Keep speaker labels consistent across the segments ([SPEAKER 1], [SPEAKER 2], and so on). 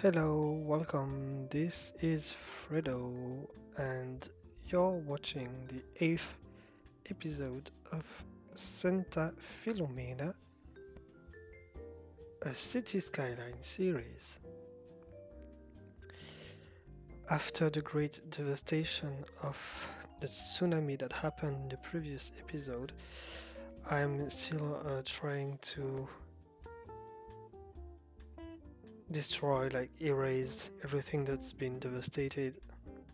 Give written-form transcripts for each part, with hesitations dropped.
[SPEAKER 1] Hello, welcome. This is Fredo, and you're watching the 8th episode of Santa Filomena, a city skyline series. After the great devastation of the tsunami that happened in the previous episode, I'm still trying to destroy, like erase everything that's been devastated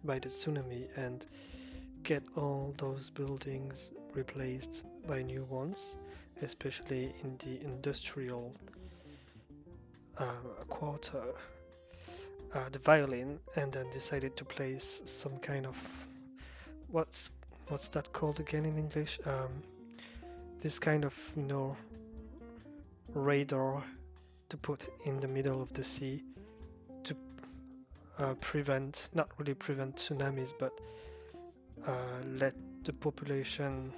[SPEAKER 1] by the tsunami and get all those buildings replaced by new ones, especially in the industrial quarter. The violin, and then decided to place some kind of what's what's that called again in English? This kind of radar to put in the middle of the sea to prevent, not really prevent tsunamis, but let the population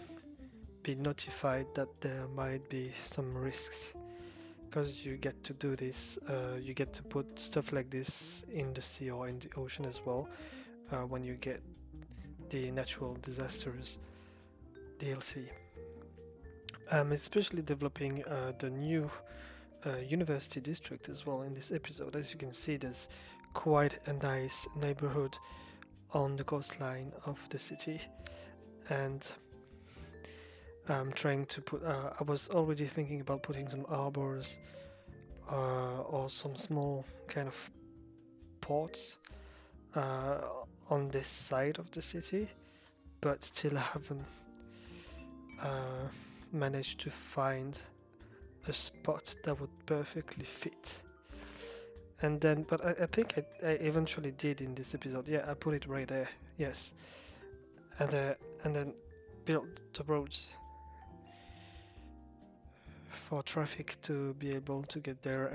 [SPEAKER 1] be notified that there might be some risks. Because you get to do this, you get to put stuff like this in the sea or in the ocean as well when you get the natural disasters DLC. Especially developing the new university district as well in this episode. As you can see, there's quite a nice neighborhood on the coastline of the city, and I'm trying to put. I was already thinking about putting some arbors or some small kind of ports uh, on this side of the city, but still haven't uh, managed to find a spot that would perfectly fit. And then, but I think I eventually did in this episode. Yeah, I put it right there. Yes, and then built the roads for traffic to be able to get there,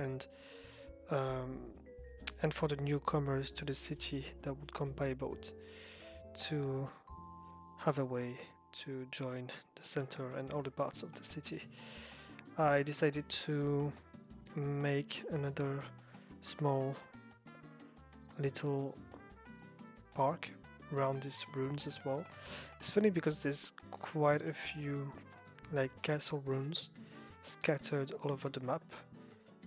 [SPEAKER 1] um, and for the newcomers to the city that would come by boat to have a way to join the center and all the parts of the city. I decided to make another small little park around these ruins as well. It's funny because there's quite a few like castle ruins scattered all over the map,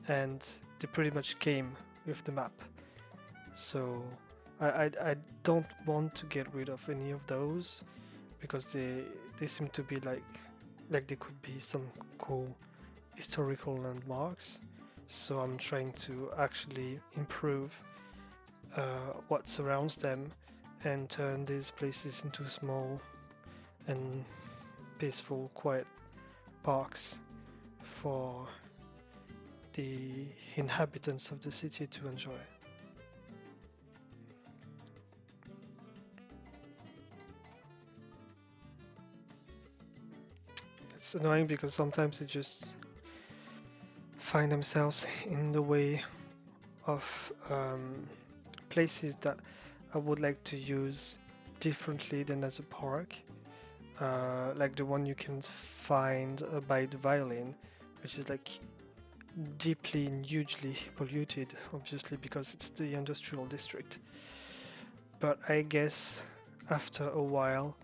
[SPEAKER 1] and they pretty much came with the map. So I don't want to get rid of any of those because they seem to be like they could be some cool historical landmarks. So I'm trying to actually improve what surrounds them and turn these places into small and peaceful, quiet parks for the inhabitants of the city to enjoy. It's annoying because sometimes they just find themselves in the way of places that I would like to use differently than as a park, like the one you can find by the violin, which is like deeply and hugely polluted, obviously because it's the industrial district. But I guess after a while,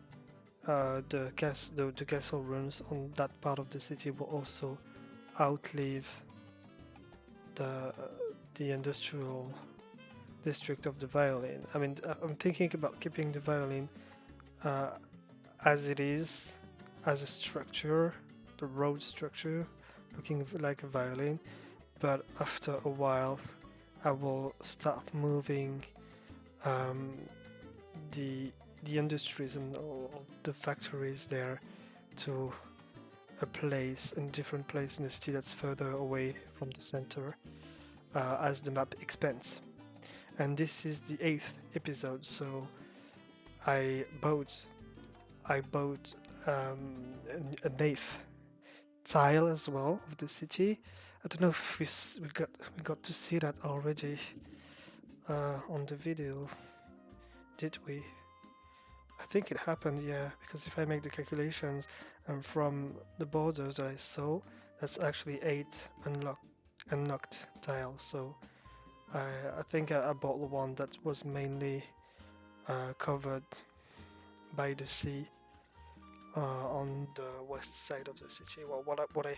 [SPEAKER 1] the castle ruins on that part of the city will also outlive the the industrial district of the violin. I mean, I'm thinking about keeping the violin uh, as it is, as a structure, the road structure, looking like a violin. But after a while, I will start moving um, the the industries and all the factories there to a different place in the city that's further away from the center as the map expands. And this is the 8th episode, so I bought I bought an eighth tile as well of the city. I don't know if we got to see that already on the video, did we? I think it happened, yeah, because if I make the calculations and from the borders that I saw, that's actually 8 unlocked tiles. So I think I bought the one that was mainly covered by the sea on the west side of the city. Well, what I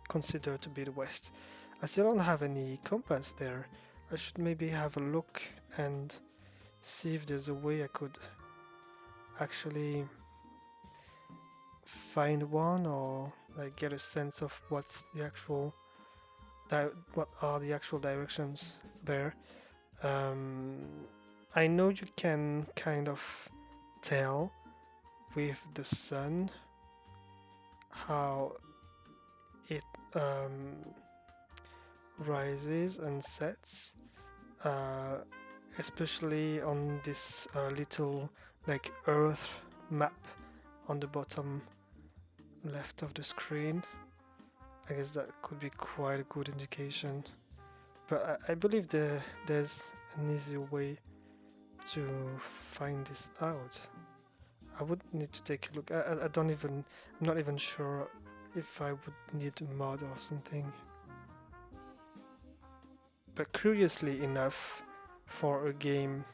[SPEAKER 1] consider to be the west. I still don't have any compass there. I should maybe have a look and see if there's a way I could actually find one, or like get a sense of what's the actual what are the actual directions there. Um, I know you can kind of tell with the sun how it rises and sets, uh, especially on this little like Earth map on the bottom left of the screen. I guess that could be quite a good indication. But I believe there's an easy way to find this out. I would need to take a look. I don't even. I'm not even sure if I would need a mod or something. But curiously enough, for a game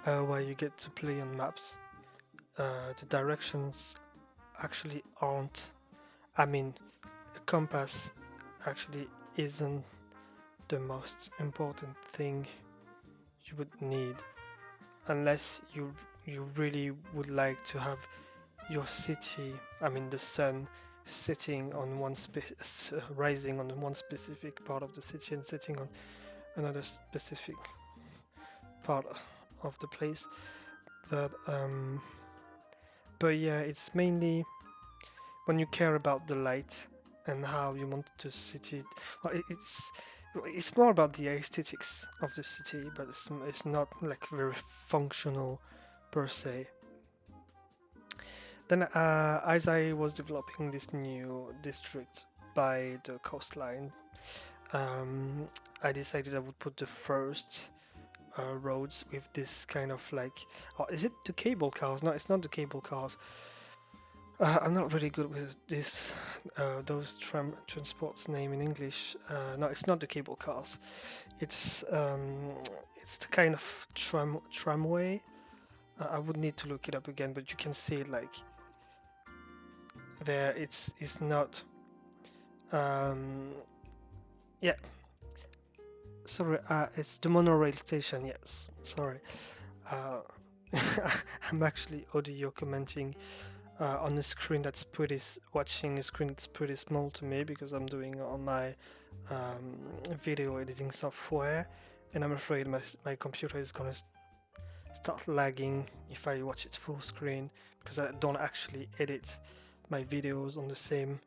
[SPEAKER 1] where you get to play on maps, the directions actually aren't. I mean, a compass actually isn't the most important thing you would need, unless you really would like to have your city, I mean the sun, sitting on rising on one specific part of the city and setting on another specific part of the place. But yeah, it's mainly when you care about the light and how you want to city. Well, it's more about the aesthetics of the city, but it's not like very functional per se. Then, as I was developing this new district by the coastline, um, I decided I would put the first roads with this kind of like, oh, is it the cable cars? No, it's not the cable cars. I'm not really good with this those transports name in English. No, it's not the cable cars. It's the kind of tramway. I would need to look it up again, but you can see it like there. It's not. Um, yeah. Sorry, it's the monorail station. Yes, sorry. Uh, I'm actually audio commenting on a screen that's watching a screen that's pretty small to me because I'm doing on my video editing software, and I'm afraid my computer is gonna start lagging if I watch it full screen, because I don't actually edit my videos on the same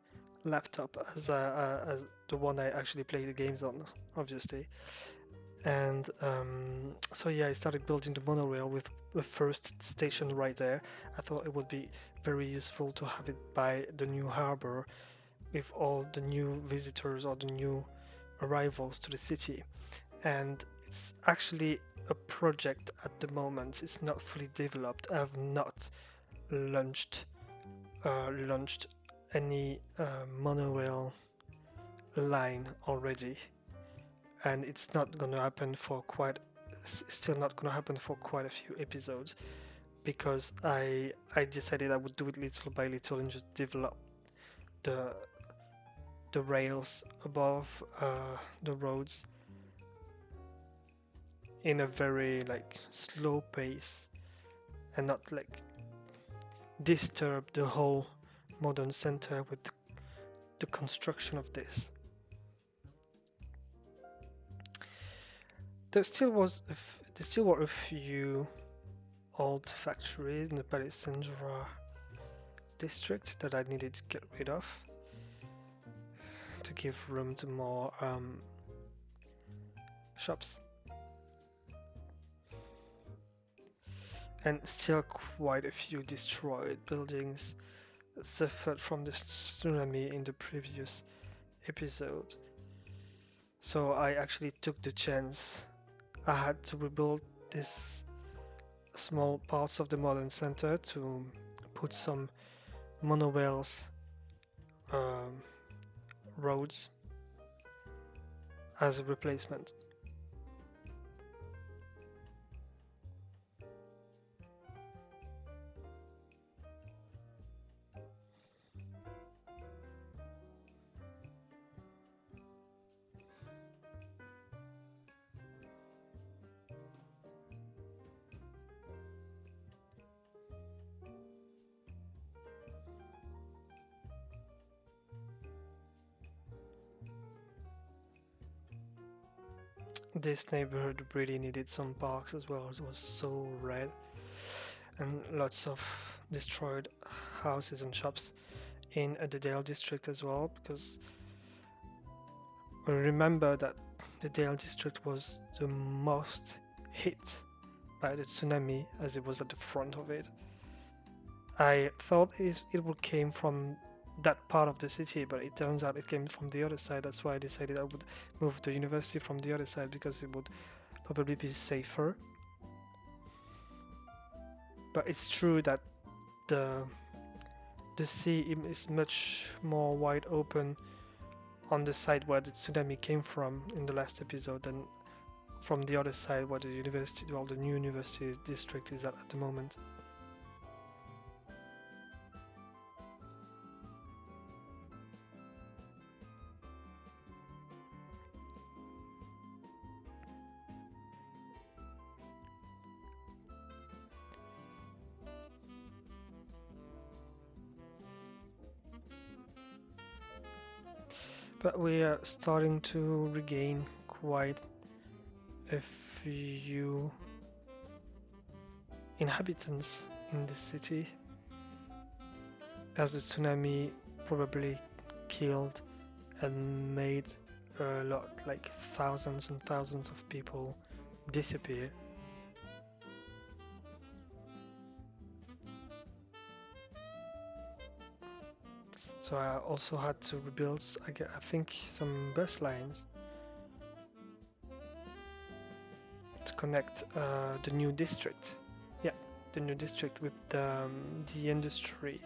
[SPEAKER 1] laptop as the one I actually play the games on, obviously. And so yeah, I started building the monorail with the first station right there. I thought it would be very useful to have it by the new harbor with all the new visitors or the new arrivals to the city. And it's actually a project at the moment. It's not fully developed. I have not launched any monorail line already, and it's not gonna happen for still not gonna happen for quite a few episodes, because I decided I would do it little by little and just develop the rails above the roads in a very like slow pace, and not like disturb the whole modern center with the construction of this. There still were a few old factories in the Palisandra district that I needed to get rid of to give room to more shops. And still quite a few destroyed buildings that suffered from the tsunami in the previous episode. So I actually took the chance. I had to rebuild these small parts of the modern center to put some monorails roads as a replacement. this neighborhood really needed some parks as well. It was so red, and lots of destroyed houses and shops in the Dale district as well, because we remember that the Dale district was the most hit by the tsunami, as it was at the front of it. I thought it would came from that part of the city, but it turns out it came from the other side. That's why I decided I would move the university from the other side, because it would probably be safer. But it's true that the the sea is much more wide open on the side where the tsunami came from in the last episode than from the other side where the university, well, the new university district is at the moment. But we are starting to regain quite a few inhabitants in the city, as the tsunami probably killed and made a lot, like thousands and thousands of people disappear. So I also had to rebuild, I think, some bus lines to connect the new district. Yeah, the new district with the industries.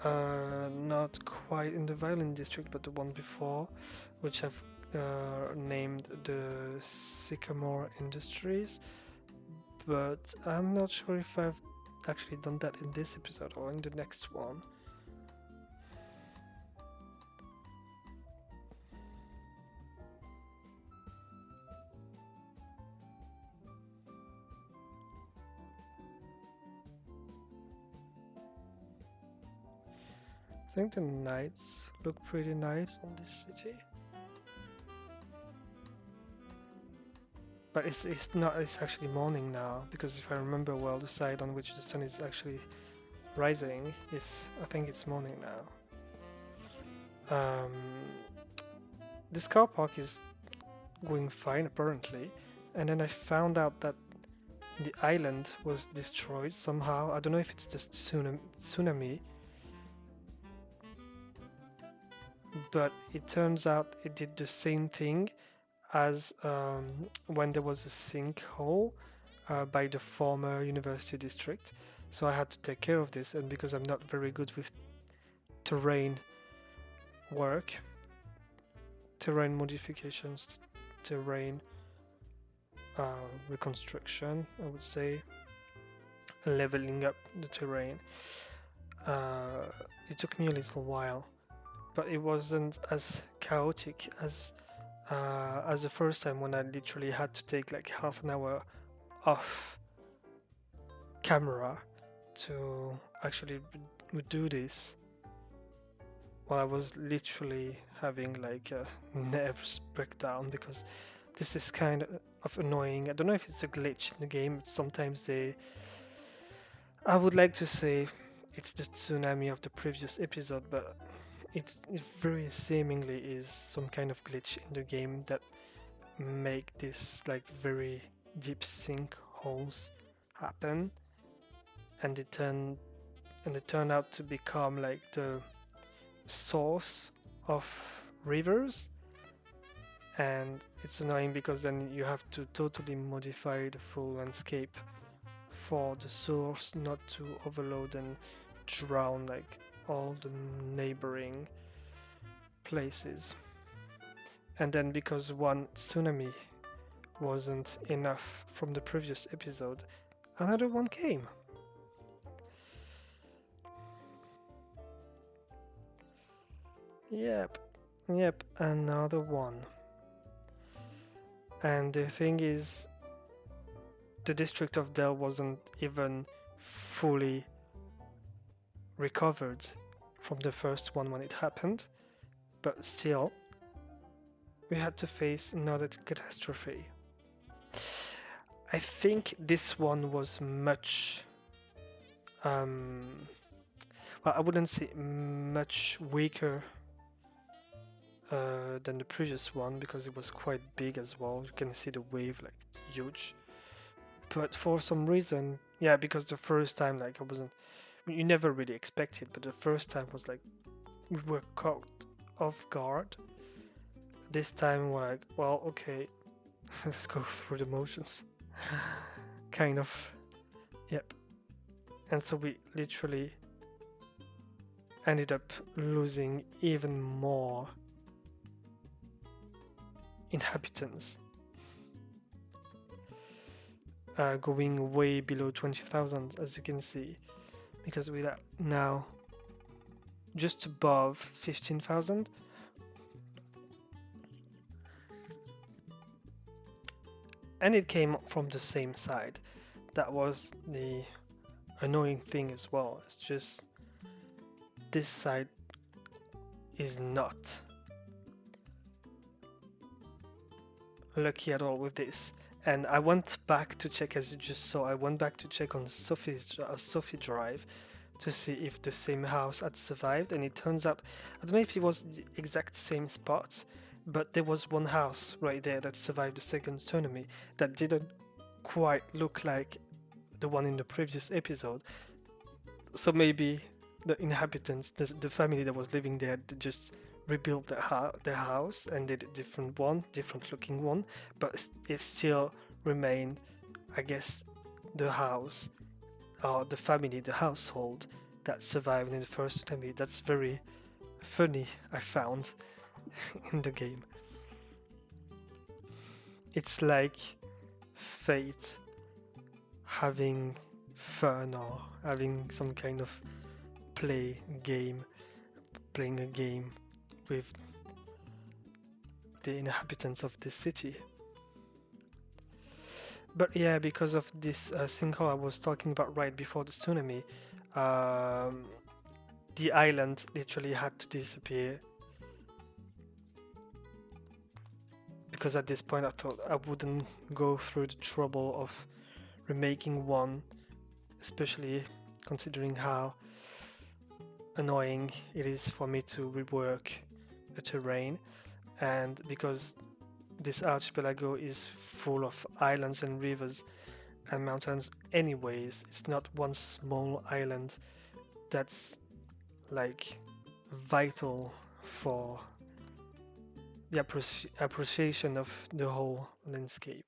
[SPEAKER 1] Not quite in the violin district, but the one before, which I've named the Sycamore Industries. But I'm not sure if I've actually done that in this episode or in the next one. I think the nights look pretty nice on this city. But it's not, it's actually morning now, because if I remember well, the side on which the sun is actually rising is, I think it's morning now. This car park is going fine apparently, and then I found out that the island was destroyed somehow. I don't know if it's just tsunami, but it turns out it did the same thing as when there was a sinkhole by the former university district. So I had to take care of this, and because I'm not very good with terrain work, terrain modifications, terrain reconstruction, I would say, leveling up the terrain, it took me a little while, but it wasn't as chaotic as the first time, when I literally had to take like half an hour off camera to actually do this, while I was literally having like a nervous breakdown, because this is kind of annoying. I don't know if it's a glitch in the game. Sometimes I would like to say it's the tsunami of the previous episode, but it very seemingly is some kind of glitch in the game that make this like very deep sinkholes happen, and it turned out to become like the source of rivers. And it's annoying because then you have to totally modify the full landscape for the source not to overload and drown like all the neighboring places. And then because one tsunami wasn't enough from the previous episode, another one came. Yep, another one. And the thing is, the district of Dell wasn't even fully recovered from the first one when it happened, but still, we had to face another catastrophe. I think this one was much, um, well, I wouldn't say much weaker than the previous one because it was quite big as well. You can see the wave like huge. But for some reason, yeah, because the first time like I wasn't, you never really expect it, but the first time was like we were caught off guard. This time we're like, well, okay, let's go through the motions. Kind of, yep. And so we literally ended up losing even more inhabitants, going way below 20,000, as you can see, because we are now just above 15,000. And it came from the same side. That was the annoying thing as well. It's just this side is not lucky at all with this. And I went back to check, as you just saw, I went back to check on Sophie Drive to see if the same house had survived, and it turns out, I don't know if it was the exact same spot, but there was one house right there that survived the second tsunami that didn't quite look like the one in the previous episode. So maybe the inhabitants, the family that was living there, they just rebuilt their house and did a different looking one, but it still remained, I guess, the house or the family, the household that survived in the first tsunami. That's very funny, I found, in the game. It's like fate having fun or having some kind of playing a game with the inhabitants of this city. But yeah, because of this sinkhole I was talking about right before the tsunami, the island literally had to disappear. Because at this point I thought I wouldn't go through the trouble of remaking one, especially considering how annoying it is for me to rework a terrain, and because this archipelago is full of islands and rivers and mountains anyways. It's not one small island that's like vital for the appreciation of the whole landscape.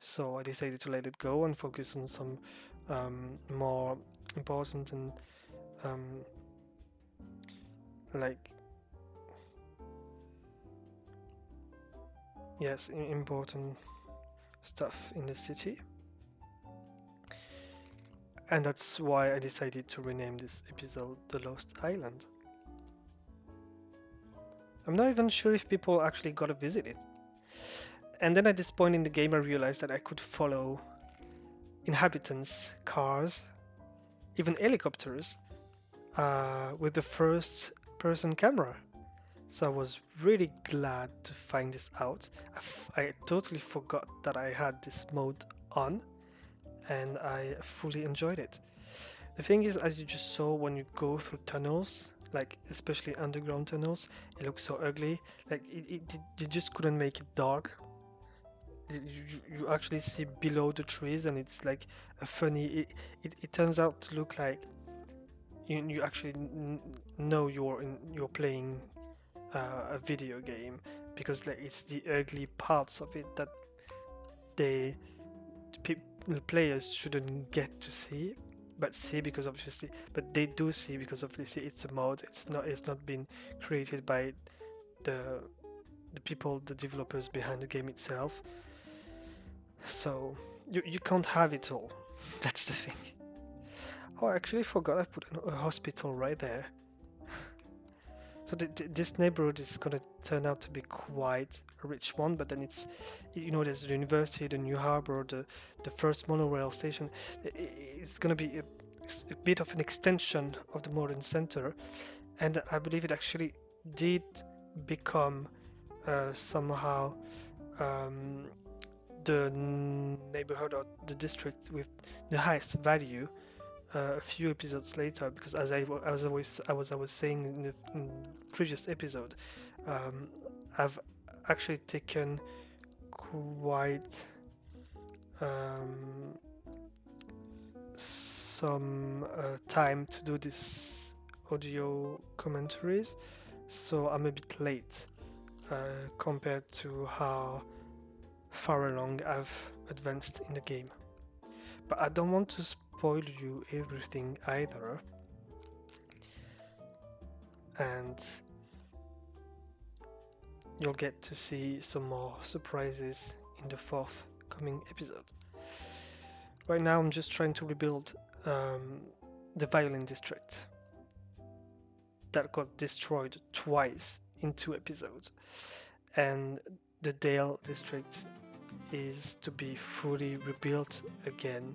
[SPEAKER 1] So I decided to let it go and focus on some more important and like yes, important stuff in the city. And that's why I decided to rename this episode The Lost Island. I'm not even sure if people actually got to visit it. And then at this point in the game I realized that I could follow inhabitants, cars, even helicopters with the first person camera. So I was really glad to find this out. I totally forgot that I had this mode on, and I fully enjoyed it. The thing is, as you just saw, when you go through tunnels, like especially underground tunnels, it looks so ugly. Like you just couldn't make it dark. You actually see below the trees, and it's like a funny. It turns out to look like you actually know you're playing a video game, because like it's the ugly parts of it that the players shouldn't get to see, but they do see, because obviously it's a mod. It's not been created by the people, the developers behind the game itself. So you can't have it all. That's the thing. Oh, I actually forgot I put a hospital right there. So this neighborhood is gonna turn out to be quite a rich one, but then it's, there's the university, the new harbor, the first monorail station. It's gonna be a bit of an extension of the modern center, and I believe it actually did become somehow the neighborhood or the district with the highest value a few episodes later, because as I was saying in the previous episode, um, I've actually taken quite um, some time to do this audio commentaries, so I'm a bit late compared to how far along I've advanced in the game. But I don't want to spoil you everything either, and you'll get to see some more surprises in the forthcoming episode. Right now I'm just trying to rebuild the violin district that got destroyed twice in 2 episodes, and the Dale district is to be fully rebuilt again,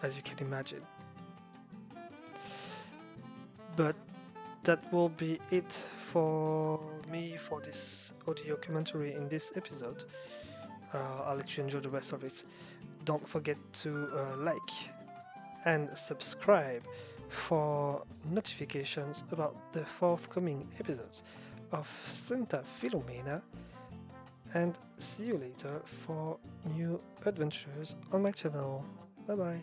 [SPEAKER 1] as you can imagine. But that will be it for me for this audio commentary in this episode. I'll let you enjoy the rest of it. Don't forget to like and subscribe for notifications about the forthcoming episodes of Santa Filomena, and see you later for new adventures on my channel. Bye bye.